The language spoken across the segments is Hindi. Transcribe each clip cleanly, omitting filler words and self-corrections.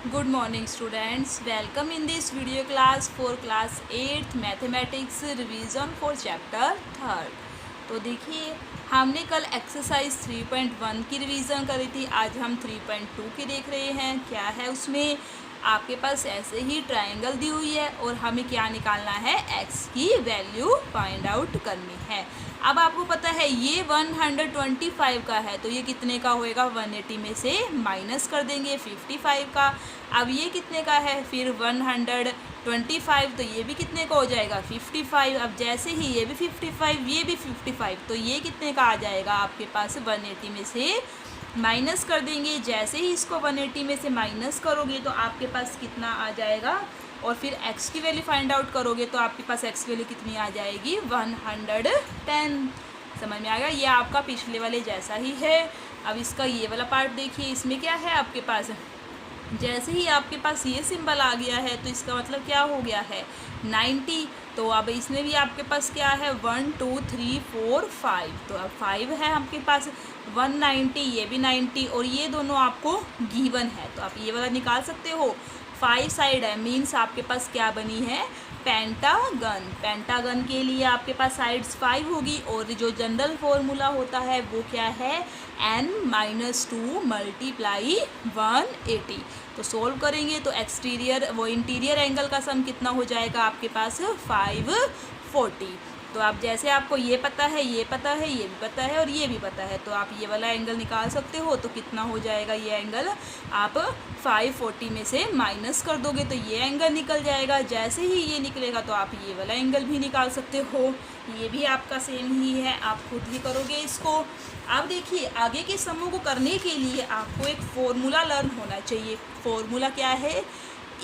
Good morning students, welcome in this video class for class 8th mathematics revision for chapter 3rd। तो देखिए हमने कल एक्सरसाइज 3.1 की रिवीजन करी थी, आज हम 3.2 की देख रहे हैं। क्या है उसमें, आपके पास ऐसे ही ट्रायंगल दी हुई है और हमें क्या निकालना है, x की वैल्यू फाइंड आउट करनी है। अब आपको पता है ये 125 का है तो ये कितने का होएगा, 180 में से माइनस कर देंगे 55 का। अब ये कितने का है, फिर 125 तो ये भी कितने का हो जाएगा, 55। अब जैसे ही ये भी 55 ये भी 55 तो ये कितने का आ जाएगा आपके पास, 180 में से माइनस कर देंगे। जैसे ही इसको 180 में से माइनस करोगे तो आपके पास कितना आ जाएगा, और फिर x की वैल्यू फाइंड आउट करोगे तो आपके पास x वैल्यू कितनी आ जाएगी, 110। समझ में आ गया, ये आपका पिछले वाले जैसा ही है। अब इसका ये वाला पार्ट देखिए, इसमें क्या है आपके पास, जैसे ही आपके पास ये सिंबल आ गया है तो इसका मतलब क्या हो गया है, 90। तो अब इसमें भी आपके पास क्या है, 1 2 3 4 5, तो अब 5 है आपके पास, 190 ये भी 90 और ये दोनों आपको गिवन है तो आप ये वाला निकाल सकते हो। 5 साइड है मीन्स आपके पास क्या बनी है, पेंटागन। पेंटागन के लिए आपके पास साइड्स 5 होगी और जो जनरल फॉर्मूला होता है वो क्या है, n-2 मल्टीप्लाई 180। तो सोल्व करेंगे तो एक्सटीरियर वो इंटीरियर एंगल का सम कितना हो जाएगा आपके पास, 540। तो आप जैसे आपको ये पता है, ये पता है, ये भी पता है और ये भी पता है, तो आप ये वाला एंगल निकाल सकते हो। तो कितना हो जाएगा ये एंगल, आप 540 में से माइनस कर दोगे तो ये एंगल निकल जाएगा। जैसे ही ये निकलेगा तो आप ये वाला एंगल भी निकाल सकते हो, ये भी आपका सेम ही है, आप खुद ही करोगे इसको। अब देखिए आगे के समूह को करने के लिए आपको एक फॉर्मूला लर्न होना चाहिए। फॉर्मूला क्या है,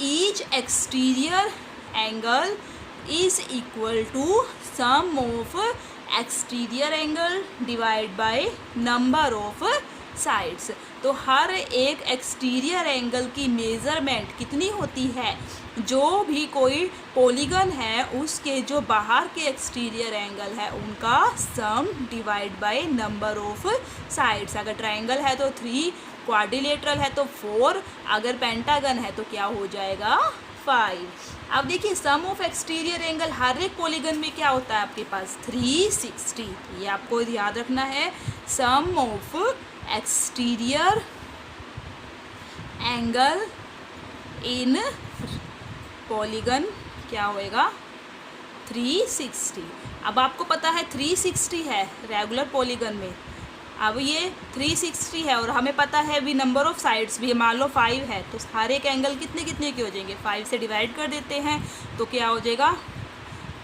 each exterior angle is equal to sum of exterior angle divide by number of sides. तो हर एक एक्सटीरियर एंगल की मेज़रमेंट कितनी होती है, जो भी कोई पॉलीगन है उसके जो बाहर के एक्सटीरियर एंगल है उनका sum divide by number of sides. अगर ट्रायंगल है तो 3, क्वाड्रिलेटरल है तो 4, अगर पेंटागन है तो क्या हो जाएगा, 5। अब देखिए सम ऑफ एक्सटीरियर एंगल हर एक पॉलीगन में क्या होता है आपके पास, 360। ये आपको याद रखना है, sum of exterior angle in polygon क्या होएगा, 360। अब आपको पता है 360 है रेगुलर पॉलीगन में, अब ये 360 है और हमें पता है भी नंबर ऑफ साइड्स भी, मान लो 5 है तो हर एक एंगल कितने कितने के हो जाएंगे, 5 से डिवाइड कर देते हैं तो क्या हो जाएगा,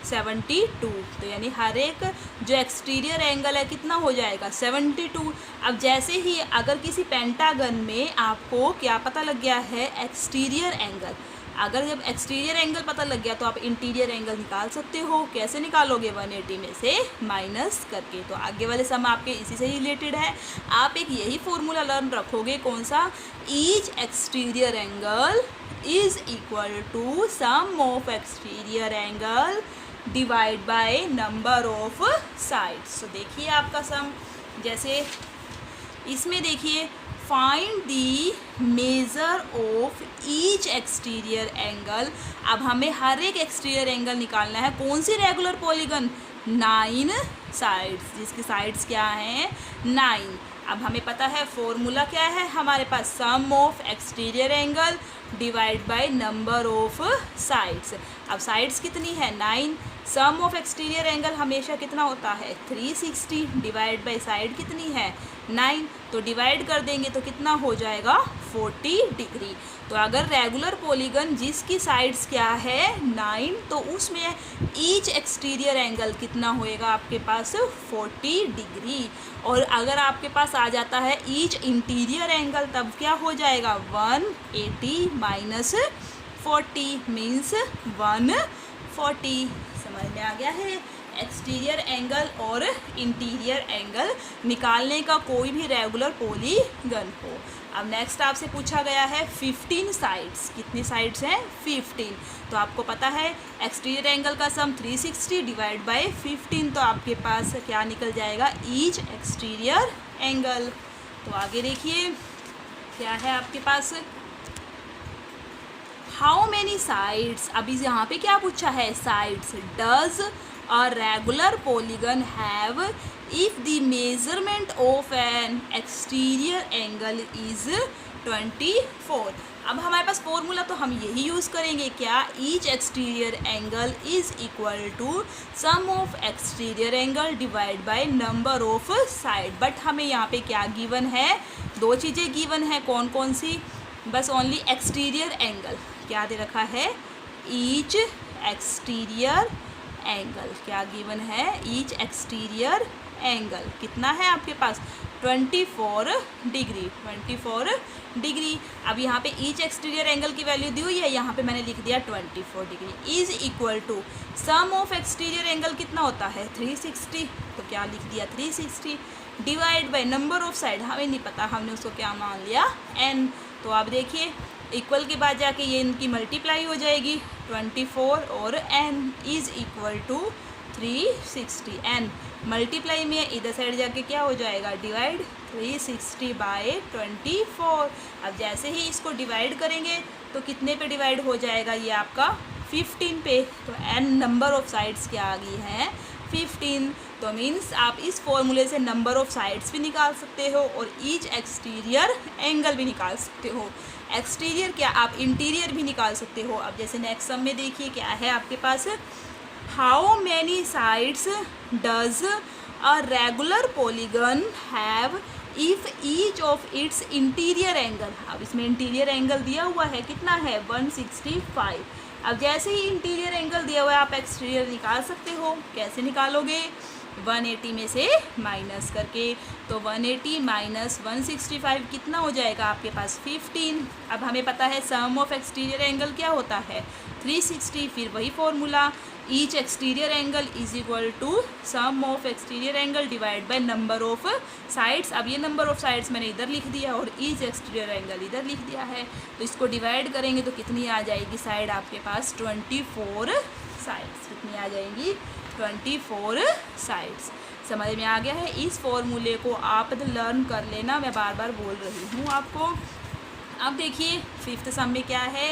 72। तो यानी हर एक जो एक्सटीरियर एंगल है कितना हो जाएगा, 72। अब जैसे ही अगर किसी पेंटागन में आपको क्या पता लग गया है, एक्सटीरियर एंगल, अगर जब एक्सटीरियर एंगल पता लग गया तो आप इंटीरियर एंगल निकाल सकते हो। कैसे निकालोगे, 180 में से माइनस करके। तो आगे वाले सम आपके इसी से रिलेटेड है। आप एक यही फॉर्मूला लर्न रखोगे, कौन सा, each exterior angle is equal to sum of exterior angle divide by number of sides. तो देखिए आपका सम, जैसे इसमें देखिए find the measure of each exterior angle. अब हमें हर एक एक्सटीरियर एंगल निकालना है, कौन सी रेगुलर पॉलीगन, 9 साइड्स, जिसकी साइड्स क्या हैं, 9। अब हमें पता है फॉर्मूला क्या है हमारे पास, sum of exterior angle divide by number of sides. अब साइड्स कितनी है, 9। सम ऑफ एक्सटीरियर एंगल हमेशा कितना होता है, 360 डिवाइड बाय साइड कितनी है, 9। तो डिवाइड कर देंगे तो कितना हो जाएगा, 40 डिग्री। तो अगर रेगुलर पॉलीगन जिसकी साइड्स क्या है, 9, तो उसमें ईच एक्सटीरियर एंगल कितना होएगा आपके पास, 40 डिग्री। और अगर आपके पास आ जाता है ईच इंटीरियर एंगल तब क्या हो जाएगा, 180 माइनस 40 मीन्स 140। समझ में आ गया है, एक्सटीरियर एंगल और इंटीरियर एंगल निकालने का कोई भी रेगुलर पॉलीगन हो। अब नेक्स्ट आपसे पूछा गया है 15 साइड्स, कितनी साइड्स हैं, 15। तो आपको पता है एक्सटीरियर एंगल का सम 360 डिवाइड बाय 15, तो आपके पास क्या निकल जाएगा, ईच एक्सटीरियर एंगल। तो आगे देखिए क्या है आपके पास, हाउ मैनी साइड्स, अभी यहाँ पे क्या पूछा है, sides. Does a regular polygon have if the measurement of N exterior angle is 24। अब हमारे पास फॉर्मूला तो हम यही यूज़ करेंगे, क्या, each exterior angle is equal to sum of exterior angle divide by number of side. But हमें यहाँ पे क्या गिवन है, दो चीज़ें गिवन है, कौन कौन सी, बस ओनली एक्सटीरियर एंगल क्या दे रखा है, ईच एक्सटीरियर एंगल क्या गिवन है, ईच एक्सटीरियर एंगल कितना है आपके पास 24 डिग्री, 24 डिग्री। अब यहाँ पे ईच एक्सटीरियर एंगल की वैल्यू दी हुई है, यहाँ पे मैंने लिख दिया 24 degree is equal to sum of exterior angle कितना होता है 360, तो क्या लिख दिया 360 divide by number of side, हमें नहीं पता, हमने उसको क्या मान लिया n। तो आप देखिए इक्वल के बाद जाके ये इनकी मल्टीप्लाई हो जाएगी 24 और n is equal to 360, n multiply में इधर साइड जाके क्या हो जाएगा, डिवाइड 360 बाय 24। अब जैसे ही इसको डिवाइड करेंगे तो कितने पे डिवाइड हो जाएगा, ये आपका 15 पे, तो n नंबर ऑफ साइड्स क्या आ गई हैं 15। तो मीन्स आप इस फॉर्मूले से नंबर ऑफ साइड्स भी निकाल सकते हो और ईच एक्सटीरियर एंगल भी निकाल सकते हो। एक्सटीरियर क्या, आप इंटीरियर भी निकाल सकते हो। अब जैसे नेक्स्ट सम में देखिए क्या है आपके पास, how many sides does a regular polygon have if each of its interior angle. अब इसमें इंटीरियर एंगल दिया हुआ है, कितना है 165। अब जैसे ही इंटीरियर एंगल दिया हुआ है आप एक्सटीरियर निकाल सकते हो, कैसे निकालोगे, 180 में से माइनस करके, तो 180 माइनस 165 कितना हो जाएगा आपके पास 15। अब हमें पता है सम ऑफ एक्सटीरियर एंगल क्या होता है 360, फिर वही formula each exterior angle is equal to sum of exterior angle divide by number of sides. अब ये नंबर ऑफ साइड्स मैंने इधर लिख दिया और ईच एक्सटीरियर एंगल इधर लिख दिया है, तो इसको डिवाइड करेंगे तो कितनी आ जाएगी साइड आपके पास 24 साइड्स, कितनी आ जाएंगी 24 साइड्स। समझ में आ गया है, इस फॉर्मूले को आप लर्न कर लेना, मैं बार बार बोल रही हूँ आपको। अब देखिए फिफ्थ सम में क्या है,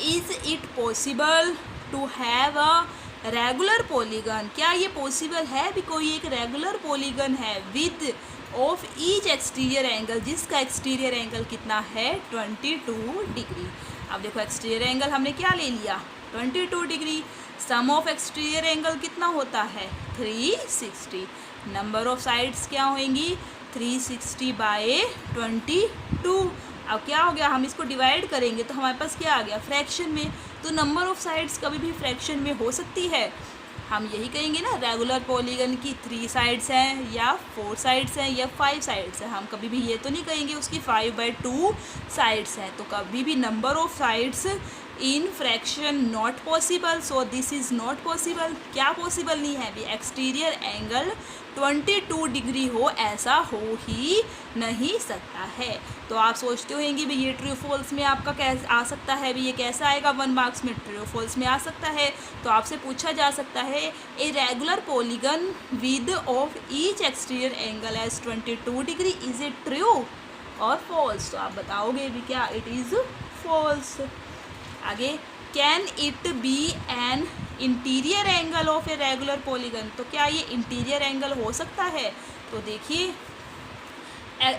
is it possible to have a regular polygon, क्या ये पॉसिबल है भी कोई एक रेगुलर पॉलीगन है with of each exterior angle, जिसका एक्सटीरियर एंगल कितना है 22 डिग्री। अब देखो एक्सटीरियर एंगल हमने क्या ले लिया 22 degree, sum of exterior angle कितना होता है 360, नंबर ऑफ साइड्स क्या होंगी 360 बाय 22। अब क्या हो गया, हम इसको डिवाइड करेंगे तो हमारे पास क्या आ गया फ्रैक्शन में, तो नंबर ऑफ साइड्स कभी भी फ्रैक्शन में हो सकती है। हम यही कहेंगे ना रेगुलर पॉलीगन की 3 साइड्स हैं या 4 साइड्स हैं या 5 साइड्स हैं, हम कभी भी ये तो नहीं कहेंगे उसकी 5/2 साइड्स हैं। तो कभी भी number of sides in fraction not possible, so this is not possible. क्या पॉसिबल नहीं है भी, एक्सटीरियर एंगल 22 डिग्री हो ऐसा हो ही नहीं सकता है। तो आप सोचते होंगे भी ये ट्रू फॉल्स में आपका कैसे आ सकता है, भी ये कैसा आएगा 1 मार्क्स में, ट्रू फॉल्स में आ सकता है। तो आपसे पूछा जा सकता है a regular polygon with of each exterior angle as 22 degree, is it true और फॉल्स। तो आप बताओगे भी क्या, इट इज़ फॉल्स। आगे, can it be an interior angle of a regular polygon, तो क्या ये इंटीरियर एंगल हो सकता है। तो देखिए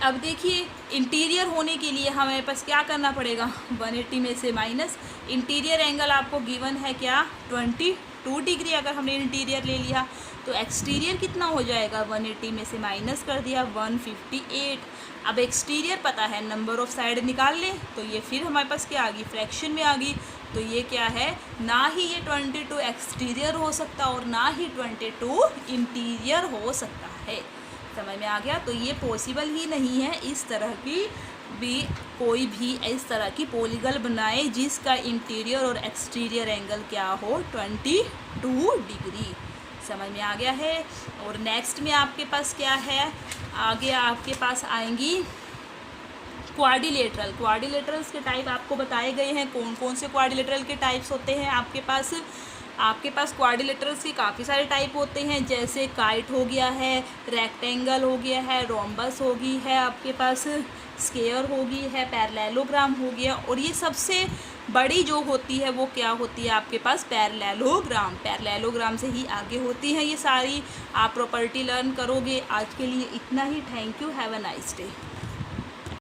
अब देखिए इंटीरियर होने के लिए हमें पास क्या करना पड़ेगा 180 में से माइनस, इंटीरियर एंगल आपको गिवन है क्या 22 डिग्री, अगर हमने इंटीरियर ले लिया तो एक्सटीरियर कितना हो जाएगा 180 में से माइनस कर दिया 158। अब एक्सटीरियर पता है, नंबर ऑफ साइड निकाल लें तो ये फिर हमारे पास क्या आ गई फ्रैक्शन में आ गई, तो ये क्या है, ना ही ये 22 एक्सटीरियर हो सकता और ना ही 22 इंटीरियर हो सकता है। समझ में आ गया, तो ये पॉसिबल ही नहीं है इस तरह की भी कोई भी इस तरह की पॉलीगन बनाए जिसका इंटीरियर और एक्सटीरियर एंगल क्या हो 22 डिग्री। समझ में आ गया है। और नेक्स्ट में आपके पास क्या है, आगे आपके पास आएंगी क्वाड्रिलेटरल। क्वाड्रिलेटरल्स के टाइप आपको बताए गए हैं, कौन कौन से क्वाड्रिलेटरल के टाइप्स होते हैं आपके पास क्वाड्रिलेटरल्स के काफ़ी सारे टाइप होते हैं, जैसे काइट हो गया है, रेक्टेंगल हो गया है, रोम्बस होगी है आपके पास, स्क्वायर होगी है, पैरेललोग्राम हो गया, और ये सबसे बड़ी जो होती है वो क्या होती है आपके पास पैरेललोग्राम। पैरेललोग्राम से ही आगे होती है ये सारी आप प्रॉपर्टी लर्न करोगे। आज के लिए इतना ही। Thank you, have a nice day.